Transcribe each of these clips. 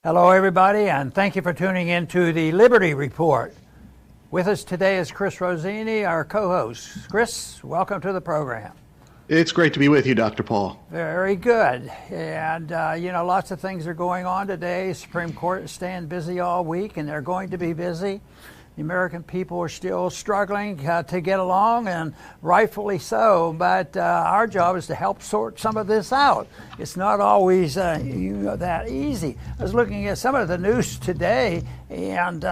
Hello, everybody, and thank you for tuning in to the Liberty Report. With us today is Chris Rossini, our co-host. Chris, welcome to the program. It's great to be with you, Dr. Paul. Very good. And, lots of things are going on today. Supreme Court is staying busy all week, and they're going to be busy. The American people are still struggling to get along, and rightfully so, but our job is to help sort some of this out. It's not always that easy. I was looking at some of the news today, and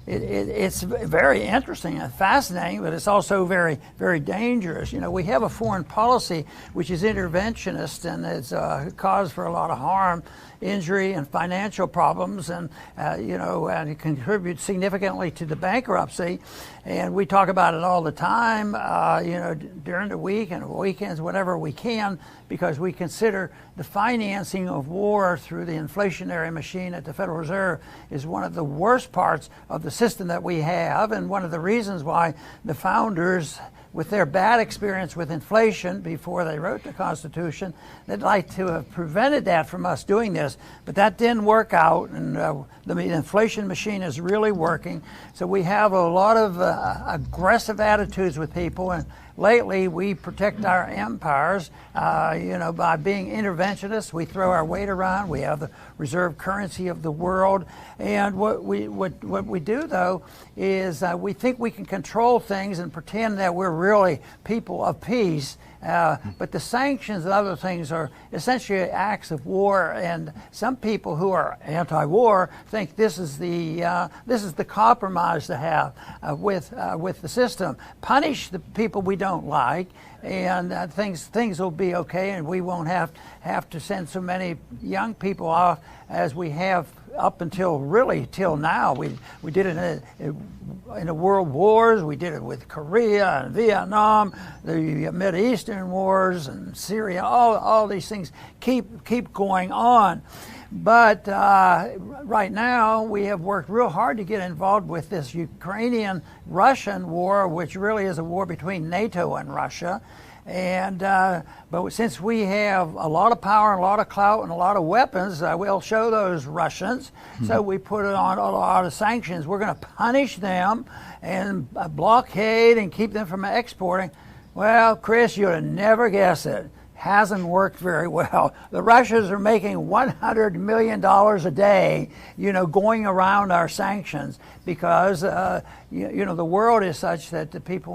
it's very interesting and fascinating, but it's also very, very dangerous. You know, we have a foreign policy which is interventionist, and it's a cause for a lot of harm, injury, and financial problems, and and it contributes significantly to the bankruptcy. And we talk about it all the time, during the week and weekends, whenever we can, because we consider the financing of war through the inflationary machine at the Federal Reserve is one of the worst parts of the system that we have, and one of the reasons why the founders, with their bad experience with inflation before they wrote the Constitution, they'd like to have prevented that from us doing this. But that didn't work out, and the inflation machine is really working. So we have a lot of aggressive attitudes with people, and lately we protect our empires, by being interventionists. We throw our weight around. We have the reserve currency of the world. And what we do, though, is we think we can control things and pretend that we're really people of peace. But the sanctions and other things are essentially acts of war, and some people who are anti-war think this is the compromise to have with the system. Punish the people we don't like, and things will be okay, and we won't have to send so many young people off as we have up until really till now. We did it in the world wars. We did it with Korea and Vietnam, the Mideastern wars and Syria. All these things keep going on. But right now we have worked real hard to get involved with this Ukrainian-Russian war, which really is a war between NATO and Russia. And but since we have a lot of power and a lot of clout and a lot of weapons, we'll show those Russians. So we put on a lot of sanctions. We're going to punish them and blockade and keep them from exporting. Well, Chris, you'd never guess it. Hasn't worked very well. The Russians are making $100 million a day, going around our sanctions because, the world is such that the people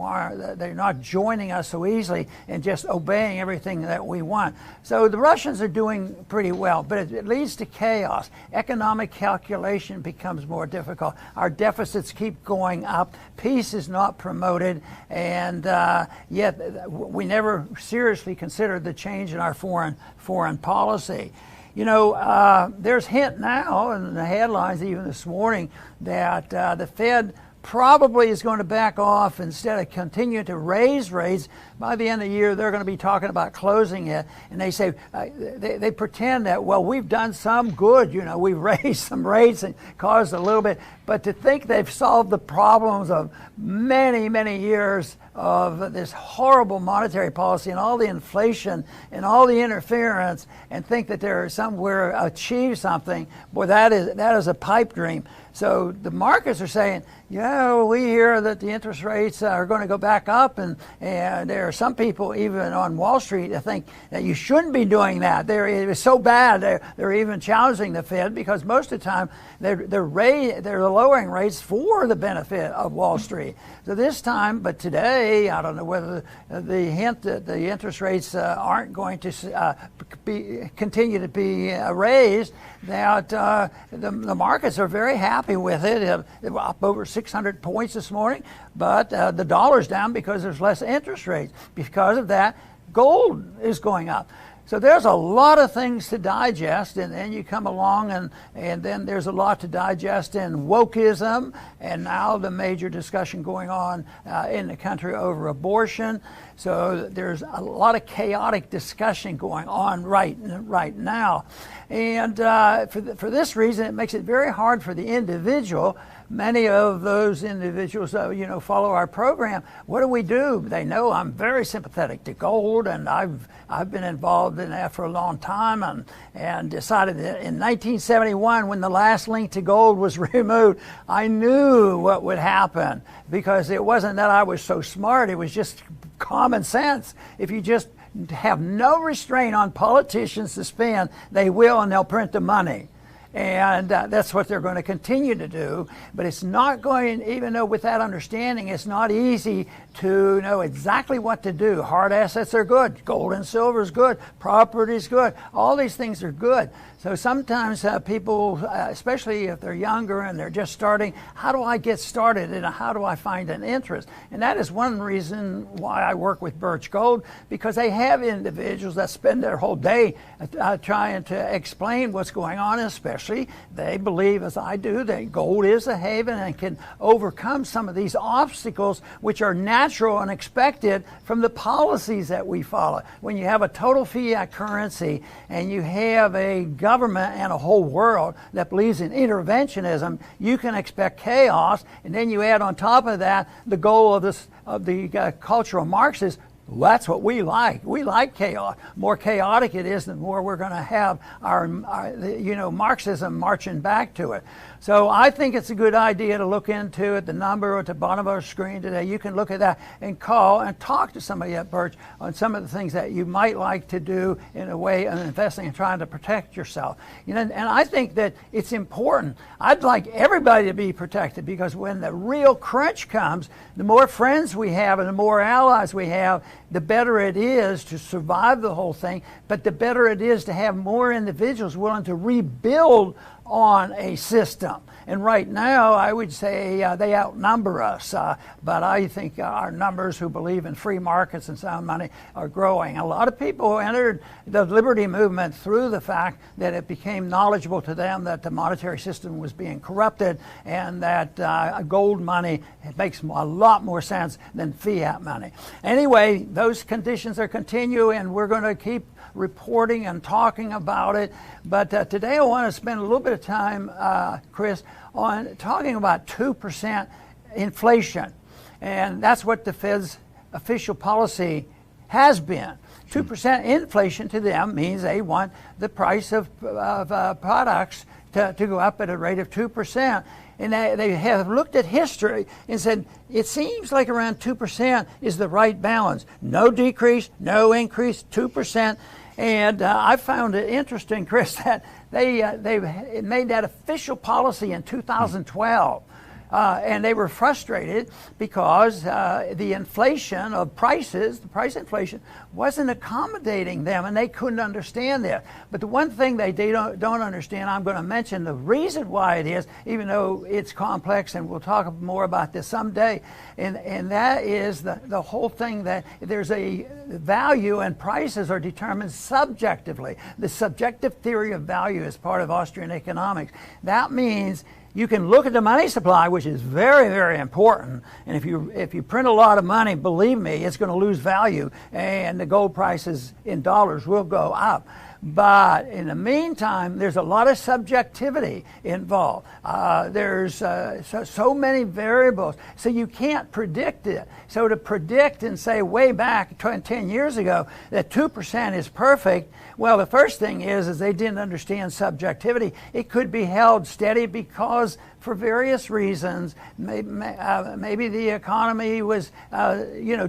they're not joining us so easily and just obeying everything that we want. So the Russians are doing pretty well, but it leads to chaos. Economic calculation becomes more difficult. Our deficits keep going up. Peace is not promoted, and yet we never seriously considered the change in our foreign policy. There's hint now in the headlines even this morning that the Fed probably is going to back off instead of continue to raise rates. By the end of the year, they're going to be talking about closing it. And they say, they pretend that, well, we've done some good. We've raised some rates and caused a little bit. But to think they've solved the problems of many, many years of this horrible monetary policy and all the inflation and all the interference and think that they're somewhere achieve something, boy, that is a pipe dream. So the markets are saying, we hear that the interest rates are going to go back up, and there are some people even on Wall Street that think that you shouldn't be doing that. It was so bad they're even challenging the Fed because most of the time they're lowering rates for the benefit of Wall Street. So this time, but today, I don't know whether the hint that the interest rates aren't going to continue to be raised, that the markets are very happy with it. They were up over 600 points this morning, but the dollar's down because there's less interest rates. Because of that, gold is going up. So there's a lot of things to digest, and then you come along and then there's a lot to digest in wokeism, and now the major discussion going on in the country over abortion. So there's a lot of chaotic discussion going on right now. And for this reason, it makes it very hard for the individual. Many of those individuals, follow our program. What do we do? They know I'm very sympathetic to gold, and I've been involved in that for a long time, and decided that in 1971, when the last link to gold was removed, I knew what would happen, because it wasn't that I was so smart. It was just common sense. If you just have no restraint on politicians to spend, they will, and they'll print the money. And that's what they're going to continue to do. But it's not going, even though with that understanding, it's not easy to know exactly what to do. Hard assets are good. Gold and silver is good. Property is good. All these things are good. So sometimes people, especially if they're younger and they're just starting, how do I get started and how do I find an interest? And that is one reason why I work with Birch Gold, because they have individuals that spend their whole day trying to explain what's going on, especially they believe, as I do, that gold is a haven and can overcome some of these obstacles which are natural and expected from the policies that we follow. When you have a total fiat currency and you have a government and a whole world that believes in interventionism, you can expect chaos. And then you add on top of that the goal of the cultural Marxists. That's what we like. We like chaos. The more chaotic it is, the more we're going to have our Marxism marching back to it. So I think it's a good idea to look into it. The number at the bottom of our screen today, you can look at that and call and talk to somebody at Birch on some of the things that you might like to do in a way of investing and trying to protect yourself. And I think that it's important. I'd like everybody to be protected, because when the real crunch comes, the more friends we have and the more allies we have, the better it is to survive the whole thing, but the better it is to have more individuals willing to rebuild on a system. And right now, I would say they outnumber us. But I think our numbers who believe in free markets and sound money are growing. A lot of people entered the liberty movement through the fact that it became knowledgeable to them that the monetary system was being corrupted, and that gold money makes a lot more sense than fiat money. Anyway, those conditions are continuing, and we're going to keep reporting and talking about it. But today I want to spend a little bit of time, Chris, on talking about 2% inflation. And that's what the Fed's official policy has been. 2% inflation to them means they want the price of products to go up at a rate of 2%. And they have looked at history and said, it seems like around 2% is the right balance. No decrease, no increase, 2%. And I found it interesting, Chris, that they made that official policy in 2012. And they were frustrated because the inflation of prices, the price inflation, wasn't accommodating them, and they couldn't understand that. But the one thing they don't understand, I'm going to mention the reason why it is, even though it's complex, and we'll talk more about this someday, and that is the whole thing that there's a value, and prices are determined subjectively. The subjective theory of value is part of Austrian economics. That means you can look at the money supply, which is very, very important. And if you print a lot of money, believe me, it's going to lose value, and the gold prices in dollars will go up. But in the meantime, there's a lot of subjectivity involved. There's so many variables, so you can't predict it. So to predict and say way back 10 years ago that 2% is perfect, well, the first thing is they didn't understand subjectivity. It could be held steady because for various reasons, maybe the economy was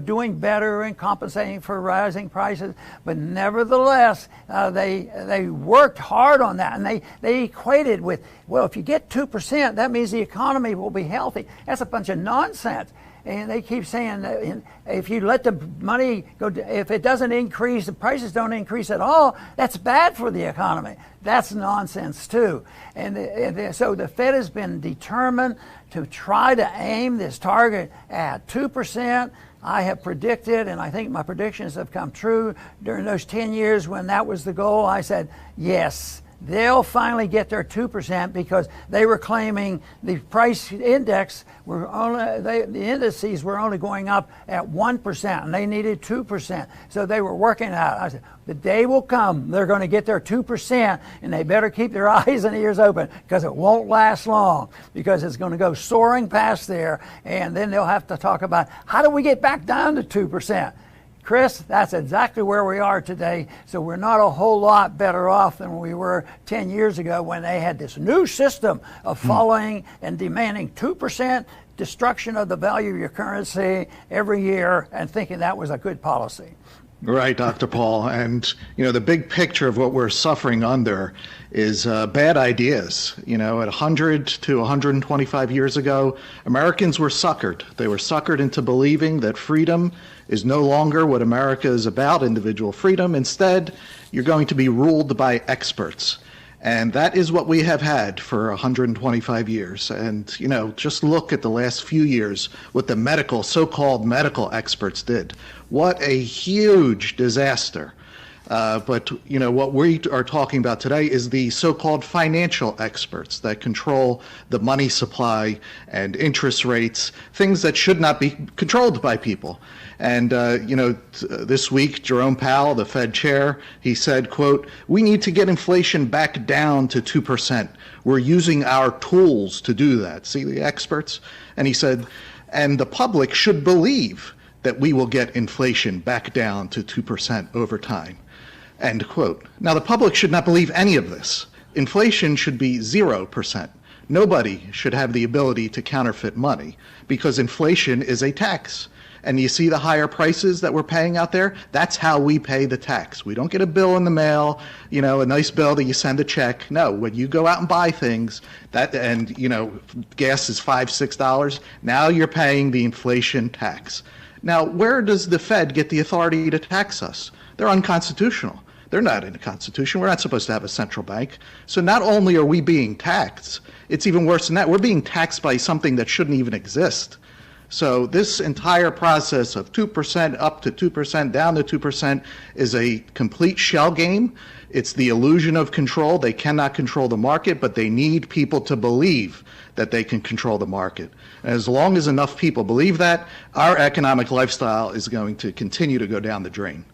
doing better and compensating for rising prices, but nevertheless, they worked hard on that, and they equated with, well, if you get 2%, that means the economy will be healthy. That's a bunch of nonsense. And they keep saying that if you let the money go, if it doesn't increase, the prices don't increase at all, that's bad for the economy. That's nonsense too. And so the Fed has been determined to try to aim this target at 2%. I have predicted, and I think my predictions have come true during those 10 years when that was the goal. I said, yes, they'll finally get their 2% because they were claiming the price index were only, the indices were only going up at 1% and they needed 2%. So they were working out. I said, the day will come, they're going to get their 2% and they better keep their eyes and ears open because it won't last long because it's going to go soaring past there and then they'll have to talk about how do we get back down to 2%. Chris, that's exactly where we are today. So we're not a whole lot better off than we were 10 years ago when they had this new system of following and demanding 2% destruction of the value of your currency every year and thinking that was a good policy. Right, Dr. Paul. And, the big picture of what we're suffering under is bad ideas. At 100 to 125 years ago, Americans were suckered. They were suckered into believing that freedom is no longer what America is about, individual freedom. Instead, you're going to be ruled by experts. And that is what we have had for 125 years. And, just look at the last few years, what the so-called medical experts did. What a huge disaster. But what we are talking about today is the so-called financial experts that control the money supply and interest rates, things that should not be controlled by people. And, this week, Jerome Powell, the Fed chair, he said, quote, "We need to get inflation back down to 2%. We're using our tools to do that." See the experts? And he said, and the public should believe that we will get inflation back down to 2% over time. End quote. Now, the public should not believe any of this. Inflation should be 0%. Nobody should have the ability to counterfeit money because inflation is a tax. And you see the higher prices that we're paying out there? That's how we pay the tax. We don't get a bill in the mail, a nice bill that you send a check. No, when you go out and buy things, gas is $5, $6, now you're paying the inflation tax. Now, where does the Fed get the authority to tax us? They're unconstitutional. They're not in the Constitution. We're not supposed to have a central bank. So not only are we being taxed, it's even worse than that. We're being taxed by something that shouldn't even exist. So this entire process of 2% up to 2%, down to 2% is a complete shell game. It's the illusion of control. They cannot control the market, but they need people to believe that they can control the market. And as long as enough people believe that, our economic lifestyle is going to continue to go down the drain.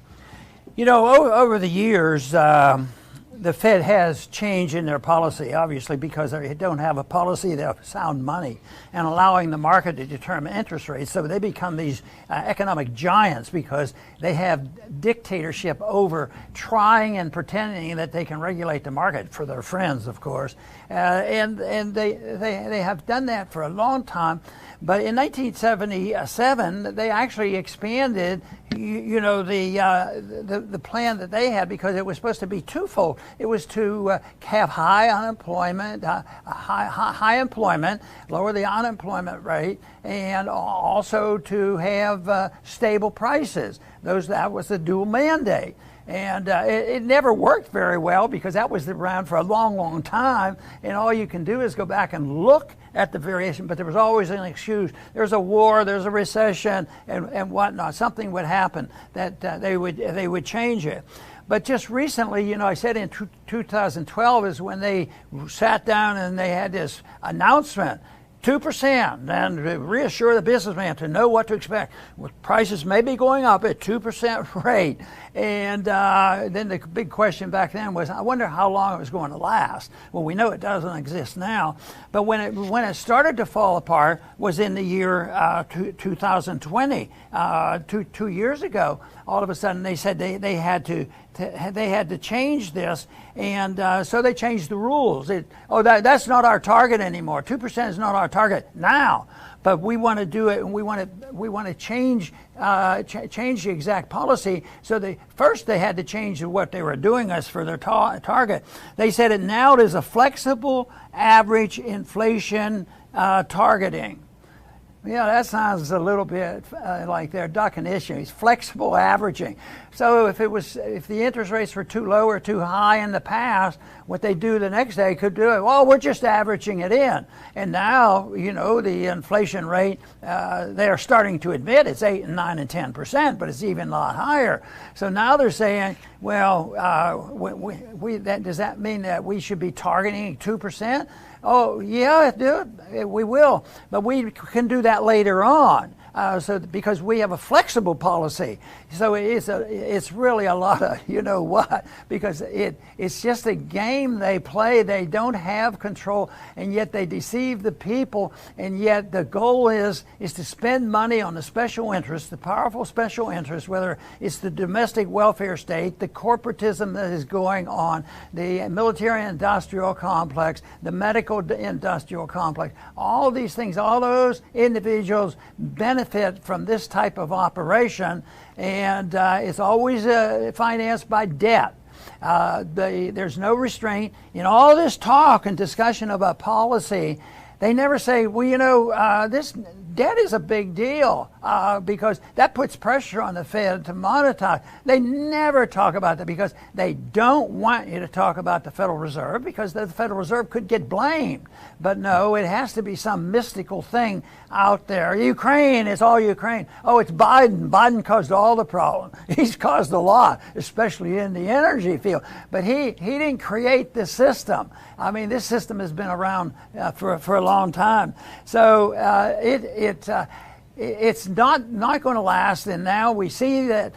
Over the years, the Fed has changed in their policy, obviously, because they don't have a policy of sound money and allowing the market to determine interest rates. So they become these economic giants because they have dictatorship over trying and pretending that they can regulate the market for their friends, of course. And they have done that for a long time. But in 1977, they actually expanded, the plan that they had because it was supposed to be twofold. It was to have high unemployment, high employment, lower the unemployment rate, and also to have stable prices. That was the dual mandate. And it never worked very well because that was around for a long, long time. And all you can do is go back and look at the variation, but there was always an excuse. There's a war, there's a recession, and whatnot. Something would happen that they would change it. But just recently, I said in 2012 is when they sat down and they had this announcement, 2%, and to reassure the businessman to know what to expect. Prices may be going up at 2% rate. And then the big question back then was, I wonder how long it was going to last. Well, we know it doesn't exist now. But when it started to fall apart was in the year 2020, 2 years ago. All of a sudden, they said they had to change this, and so they changed the rules. That's not our target anymore. 2% is not our target now, but we want to do it, and we want to change the exact policy. So first they had to change what they were doing us for their target. They said it now is a flexible average inflation targeting. Yeah, that sounds a little bit like they're ducking issues. Flexible averaging. So if the interest rates were too low or too high in the past, what they do the next day could do it. Well, we're just averaging it in. And now, the inflation rate, they are starting to admit it's 8 and 9 and 10%, but it's even a lot higher. So now they're saying, well, does that mean that we should be targeting 2%? Oh, yeah, dude, we will. But we can do that later on. Because we have a flexible policy. So it's really a lot of what, because it's just a game they play. They don't have control, and yet they deceive the people, and yet the goal is to spend money on the special interests, the powerful special interests, whether it's the domestic welfare state, the corporatism that is going on, the military industrial complex, the medical industrial complex, all these things, all those individuals benefit from this type of operation, and it's always financed by debt. There's no restraint. In all this talk and discussion about policy, they never say, well, this debt is a big deal because that puts pressure on the Fed to monetize. They never talk about that because they don't want you to talk about the Federal Reserve, because the Federal Reserve could get blamed. But no, it has to be some mystical thing out there. Ukraine, it's all Ukraine. Oh, it's Biden. Biden caused all the problem. He's caused a lot, especially in the energy field. But he didn't create this system. I mean, this system has been around for a long time. So it's not going to last. And now we see that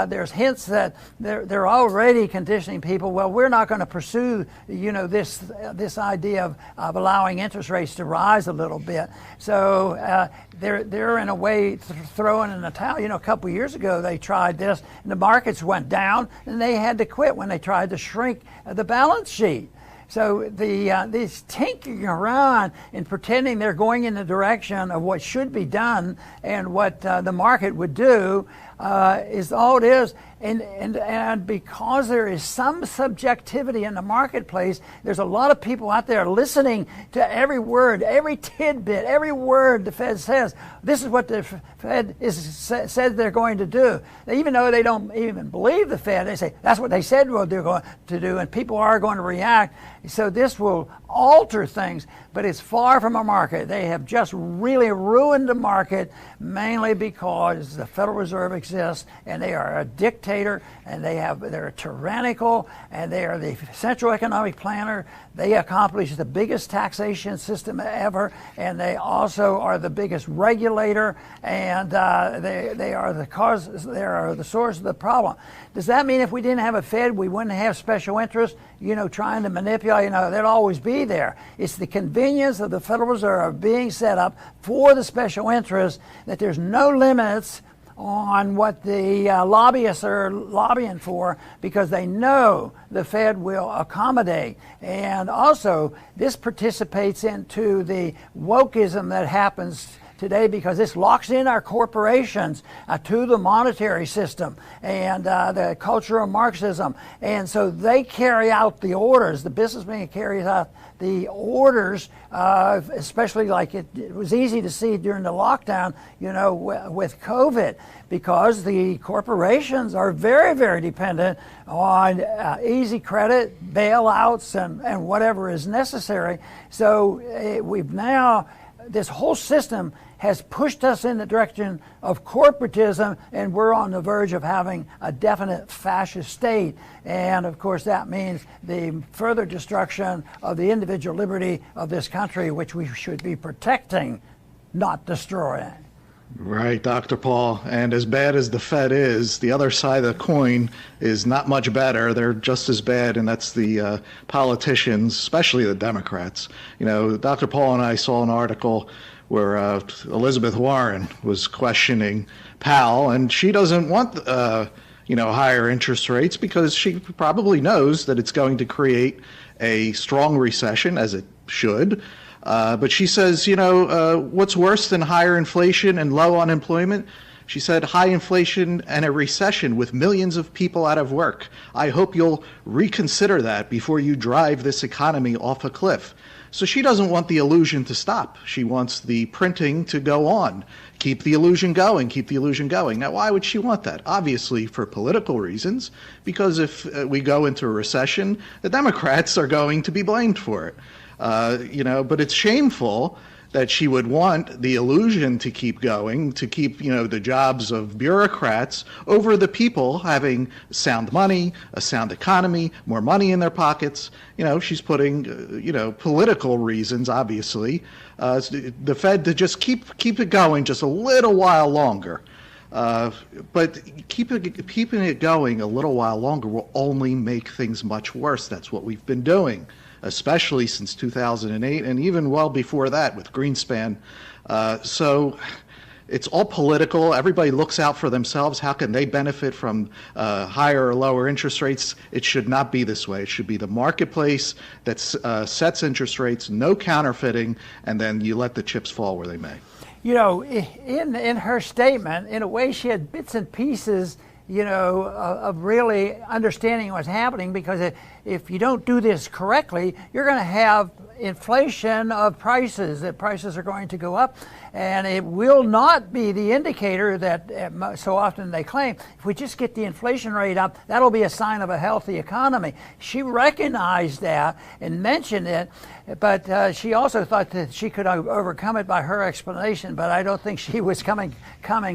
there's hints that they're already conditioning people. Well, we're not going to pursue this idea of allowing interest rates to rise a little bit. So they're in a way throwing in the towel. A couple of years ago they tried this, and the markets went down, and they had to quit when they tried to shrink the balance sheet. So this tinkering around and pretending they're going in the direction of what should be done and what the market would do is all it is. And because there is some subjectivity in the marketplace, there's a lot of people out there listening to every word, every tidbit, every word the Fed says. This is what the Fed said they're going to do. Even though they don't even believe the Fed, they say that's what they said they're going to do, and people are going to react. So this will alter things, but it's far from a market. They have just really ruined the market, mainly because the Federal Reserve exists, and they are a dictator, and they're tyrannical, and they are the central economic planner. They accomplish the biggest taxation system ever, and they also are the biggest regulator, and they are the source of the problem. Does that mean if we didn't have a Fed, we wouldn't have special interests, trying to manipulate? They'd always be there. It's the convenience of the Federal Reserve being set up for the special interests that there's no limits on what the lobbyists are lobbying for, because they know the Fed will accommodate. And also, this participates into the wokeism that happens today, because this locks in our corporations to the monetary system and the culture of Marxism. And so they carry out the orders. The businessman carries out the orders, especially like it was easy to see during the lockdown, with COVID, because the corporations are very, very dependent on easy credit, bailouts, and whatever is necessary. So this whole system has pushed us in the direction of corporatism, and we're on the verge of having a definite fascist state. And of course that means the further destruction of the individual liberty of this country, which we should be protecting, not destroying. Right, Dr. Paul. And as bad as the Fed is, the other side of the coin is not much better. They're just as bad, and that's the politicians, especially the Democrats. Dr. Paul and I saw an article where Elizabeth Warren was questioning Powell, and she doesn't want higher interest rates because she probably knows that it's going to create a strong recession, as it should. But she says, what's worse than higher inflation and low unemployment? She said, high inflation and a recession with millions of people out of work. I hope you'll reconsider that before you drive this economy off a cliff. So she doesn't want the illusion to stop. She wants the printing to go on. Keep the illusion going, keep the illusion going. Now, why would she want that? Obviously for political reasons, because if we go into a recession, the Democrats are going to be blamed for it. But it's shameful that she would want the illusion to keep going, to keep, the jobs of bureaucrats over the people having sound money, a sound economy, more money in their pockets. She's putting, political reasons, obviously, the Fed to just keep it going just a little while longer. But keeping it going a little while longer will only make things much worse. That's what we've been doing, especially since 2008 and even well before that with Greenspan. So it's all political. Everybody looks out for themselves. How can they benefit from higher or lower interest rates? It should not be this way. It should be the marketplace that sets interest rates, no counterfeiting, and then you let the chips fall where they may. In her statement, in a way, she had bits and pieces, of really understanding what's happening, because if you don't do this correctly, you're going to have inflation of prices, that prices are going to go up, and it will not be the indicator that so often they claim. If we just get the inflation rate up, that'll be a sign of a healthy economy. She recognized that and mentioned it, but she also thought that she could overcome it by her explanation, but I don't think she was coming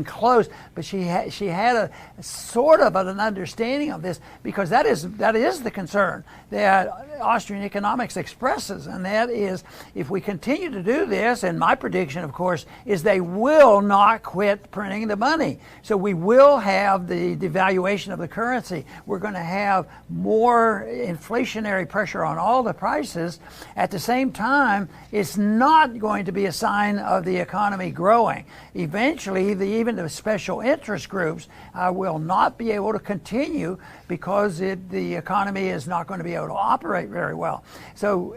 close. But she had a sort of an understanding of this, because that is the concern that Austrian economics expresses, and that is, if we continue to do this, and my prediction, of course, is they will not quit printing the money. So we will have the devaluation of the currency. We're going to have more inflationary pressure on all the prices. At the same time, it's not going to be a sign of the economy growing. Eventually, even the special interest groups will not be able to continue, because the economy is not going to be able to operate very well. So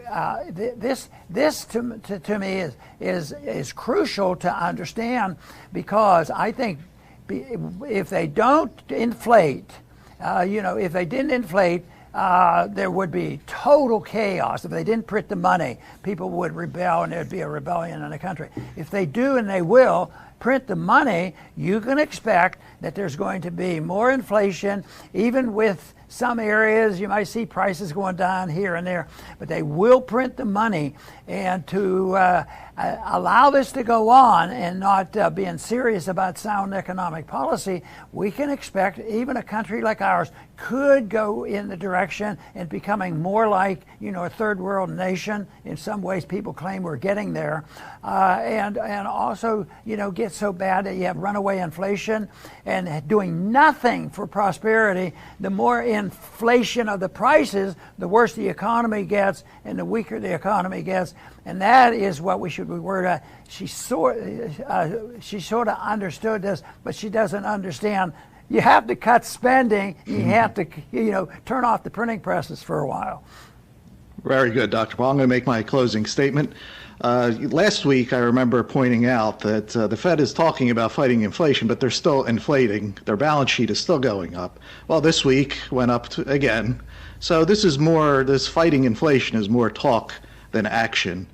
this to me is crucial to understand, because I think if they don't inflate, if they didn't inflate, there would be total chaos. If they didn't print the money, people would rebel, and there'd be a rebellion in the country. If they do, and they will, print the money, you can expect that there's going to be more inflation. Even with some areas, you might see prices going down here and there, but they will print the money. And to allow this to go on and not being serious about sound economic policy, we can expect even a country like ours could go in the direction and becoming more like, a third world nation. In some ways, people claim we're getting there, and also, get so bad that you have runaway inflation and doing nothing for prosperity. The more inflation of the prices, the worse the economy gets, and the weaker the economy gets. And that is what we should be worried about. She sort of understood this, but she doesn't understand. You have to cut spending. You have to, turn off the printing presses for a while. Very good, Dr. Paul. I'm going to make my closing statement. Last week, I remember pointing out that the Fed is talking about fighting inflation, but they're still inflating. Their balance sheet is still going up. Well, this week went up again. So this fighting inflation is more talk than action.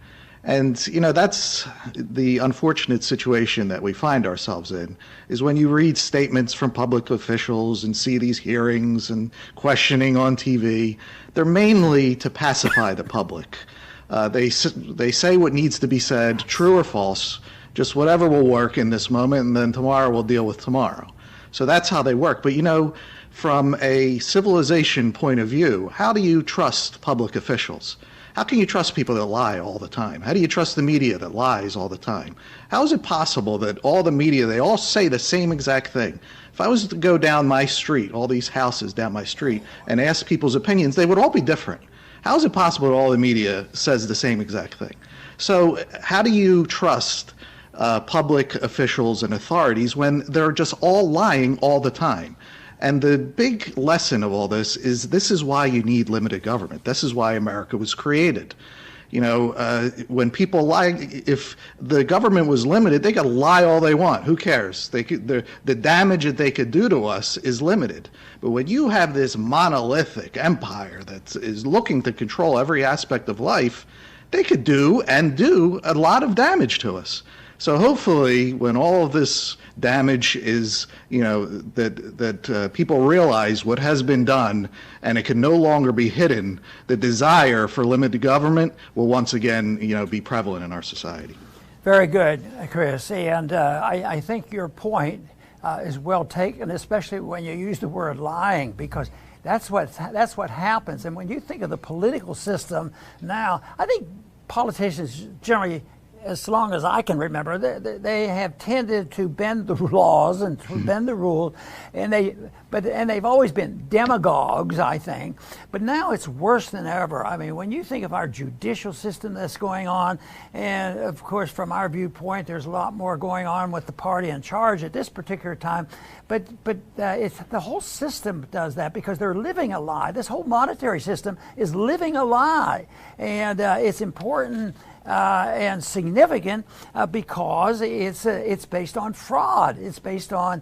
And, that's the unfortunate situation that we find ourselves in, is when you read statements from public officials and see these hearings and questioning on TV, they're mainly to pacify the public. They say what needs to be said, true or false, just whatever will work in this moment, and then tomorrow we'll deal with tomorrow. So that's how they work. But, from a civilization point of view, how do you trust public officials? How can you trust people that lie all the time? How do you trust the media that lies all the time? How is it possible that all the media, they all say the same exact thing? If I was to go down my street, all these houses down my street, and ask people's opinions, they would all be different. How is it possible that all the media says the same exact thing? So how do you trust public officials and authorities when they're just all lying all the time? And the big lesson of all this is why you need limited government. This is why America was created. When people lie, if the government was limited, they could lie all they want. Who cares? The damage that they could do to us is limited. But when you have this monolithic empire that is looking to control every aspect of life, they could do and do a lot of damage to us. So hopefully, when all of this damage is, that people realize what has been done and it can no longer be hidden, the desire for limited government will once again, be prevalent in our society. Very good, Chris. And I think your point is well taken, especially when you use the word lying, because that's what happens. And when you think of the political system now, I think politicians generally, as long as I can remember, they have tended to bend the laws and to bend the rules, and they've always been demagogues, I think. But now it's worse than ever. I mean, when you think of our judicial system that's going on, and of course, from our viewpoint, there's a lot more going on with the party in charge at this particular time. But it's the whole system does that because they're living a lie. This whole monetary system is living a lie, and it's important. And significant because it's based on fraud. It's based on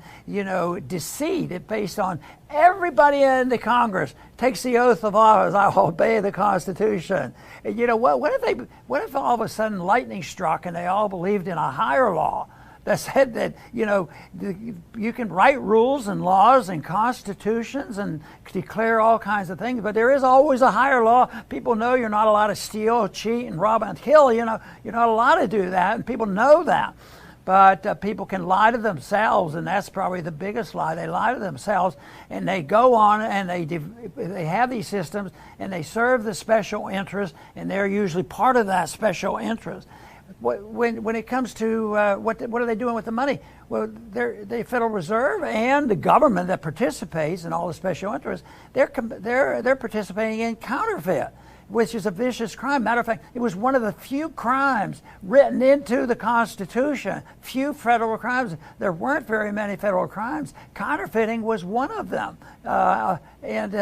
deceit. It's based on everybody in the Congress takes the oath of office. I will obey the Constitution. And what if all of a sudden lightning struck and they all believed in a higher law that said that you can write rules and laws and constitutions and declare all kinds of things, but there is always a higher law. People know you're not allowed to steal, cheat, and rob and kill. You're not allowed to do that, and people know that. But people can lie to themselves, and that's probably the biggest lie. They lie to themselves, and they go on and they have these systems, and they serve the special interest, and they're usually part of that special interest. When it comes to what are they doing with the money? Well, the Federal Reserve and the government that participates in all the special interests, they're participating in counterfeit, which is a vicious crime. Matter of fact, it was one of the few crimes written into the Constitution. Few federal crimes. There weren't very many federal crimes. Counterfeiting was one of them, and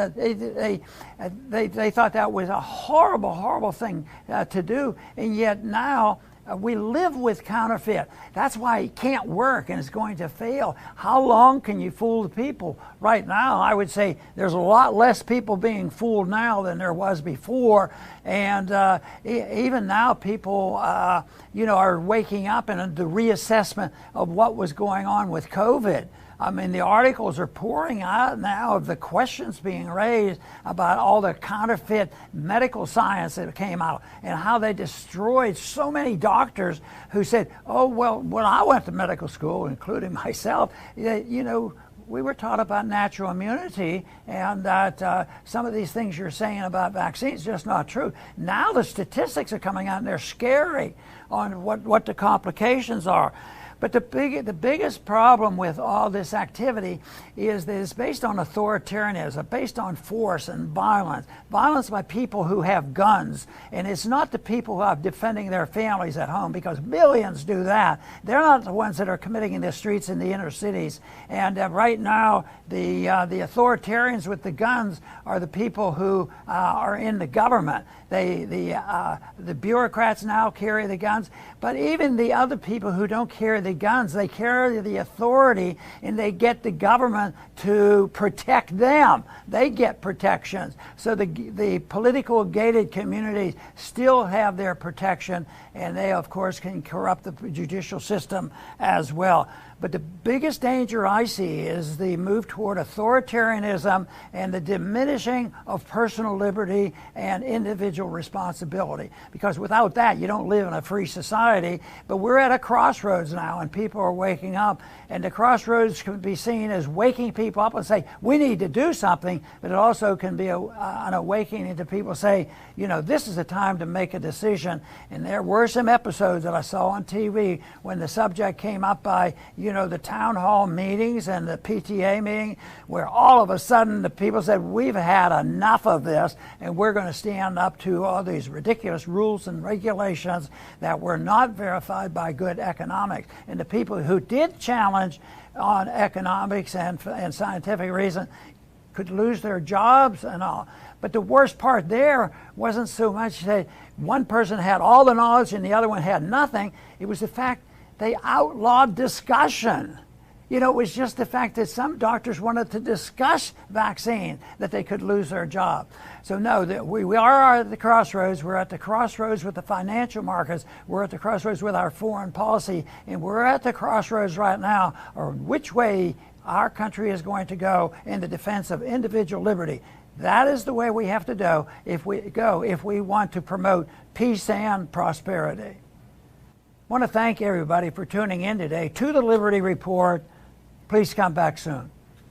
they thought that was a horrible, horrible thing to do. And yet now we live with counterfeit. That's why it can't work and it's going to fail. How long can you fool the people? Right now, I would say there's a lot less people being fooled now than there was before. And even now, people, are waking up in the reassessment of what was going on with COVID. I mean, the articles are pouring out now of the questions being raised about all the counterfeit medical science that came out and how they destroyed so many doctors who said, oh, well, when I went to medical school, including myself, we were taught about natural immunity and that some of these things you're saying about vaccines just not true. Now the statistics are coming out and they're scary on what the complications are. But the biggest problem with all this activity is that it's based on authoritarianism, based on force and violence. Violence by people who have guns. And it's not the people who are defending their families at home, because millions do that. They're not the ones that are committing in the streets in the inner cities. And right now, the authoritarians with the guns are the people who are in the government. The bureaucrats now carry the guns, but even the other people who don't carry the guns, they carry the authority, and they get the government to protect them. They get protections. So the political gated communities still have their protection, and they, of course, can corrupt the judicial system as well. But the biggest danger I see is the move toward authoritarianism and the diminishing of personal liberty and individual responsibility. Because without that, you don't live in a free society. But we're at a crossroads now, and people are waking up. And the crossroads can be seen as waking people up and say, we need to do something. But it also can be an awakening to people say, this is the time to make a decision. And there were some episodes that I saw on TV when the subject came up by, the town hall meetings and the PTA meeting, where all of a sudden the people said, we've had enough of this, and we're going to stand up to all these ridiculous rules and regulations that were not verified by good economics. And the people who did challenge on economics and scientific reason could lose their jobs and all. But the worst part there wasn't so much that one person had all the knowledge and the other one had nothing. It was the fact they outlawed discussion. You know, it was just the fact that some doctors wanted to discuss vaccine, that they could lose their job. So no, that we are at the crossroads. We're at the crossroads with the financial markets. We're at the crossroads with our foreign policy. And we're at the crossroads right now on which way our country is going to go in the defense of individual liberty. That is the way we have to go if we want to promote peace and prosperity. I want to thank everybody for tuning in today to the Liberty Report. Please come back soon.